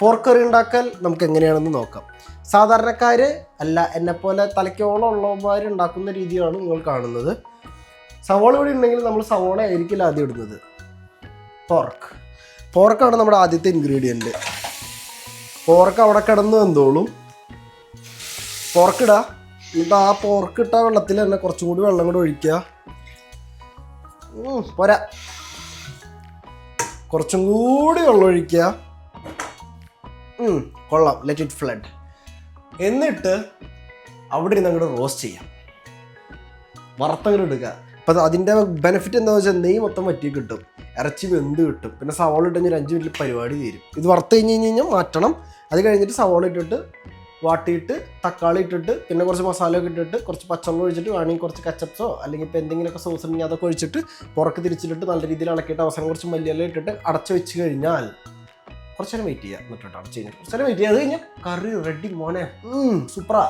Pork കറി ഉണ്ടാക്കൽ നമുക്ക് എങ്ങനെയാണെന്ന് നോക്കാം. സാധാരണക്കാർ അല്ല, എന്നെപ്പോലെ തലയ്ക്കോളം ഉള്ളവന്മാർ ഉണ്ടാക്കുന്ന രീതിയാണ് നിങ്ങൾ കാണുന്നത്. സവോള ഇവിടെ ഉണ്ടെങ്കിൽ നമ്മൾ സവോള ആയിരിക്കില്ല ആദ്യം ഇടുന്നത്. പോർക്കാണ് നമ്മുടെ ആദ്യത്തെ ഇൻഗ്രീഡിയൻറ്റ്. പോർക്ക് അവിടെ കിടന്ന് വെന്തോളും. പോർക്കിടുക. എന്നിട്ട് ആ പോർക്കിട്ട വെള്ളത്തിൽ തന്നെ കുറച്ചും കൂടി വെള്ളം കൂടി ഒഴിക്കുക. പോരാ, കുറച്ചും കൂടി വെള്ളം ഒഴിക്കുക. കൊള്ളാം, ലെറ്റ് ഇറ്റ് ഫ്ലഡ്. എന്നിട്ട് അവിടെ ഇരുന്ന് അങ്ങോട്ട് റോസ്റ്റ് ചെയ്യാം, വറുത്തങ്ങോട്ട് എടുക്കുക. അപ്പം അതിൻ്റെ ബെനിഫിറ്റ് എന്താണെന്ന് വെച്ചാൽ നെയ്യ് മൊത്തം വറ്റി കിട്ടും, ഇറച്ചി വെന്ത് കിട്ടും. പിന്നെ സവാള ഇട്ട് 5 മിനിറ്റിൽ പരിപാടി തീരും. ഇത് വറുത്ത് കഴിഞ്ഞ് മാറ്റണം. അത് കഴിഞ്ഞിട്ട് സവാള ഇട്ടിട്ട് വാട്ടിയിട്ട് തക്കാളി ഇട്ടിട്ട് പിന്നെ കുറച്ച് മസാലയൊക്കെ ഇട്ടിട്ട് കുറച്ച് പച്ചവെള്ളം ഒഴിച്ചിട്ട് വേണമെങ്കിൽ കുറച്ച് കച്ചപ്സോ അല്ലെങ്കിൽ ഇപ്പോൾ എന്തെങ്കിലുമൊക്കെ സോസ് ഉണ്ടെങ്കിൽ അതൊക്കെ ഒഴിച്ചിട്ട് പുറക്ക് തിരിച്ചിട്ട് നല്ല രീതിയിൽ ഇളക്കിയിട്ട് അവസാനം കുറച്ച് മല്ലിയില ഇട്ടിട്ട് അടച്ചു വെച്ച് കഴിഞ്ഞാൽ കുറച്ച് നേരം വെയിറ്റ് ചെയ്യുക. എന്നിട്ട് അടച്ച് കഴിഞ്ഞാൽ കുറച്ച് നേരം വെയിറ്റ് ചെയ്യുക. അത് കഴിഞ്ഞാൽ കറി റെഡി മോനെ, സൂപ്പറാ.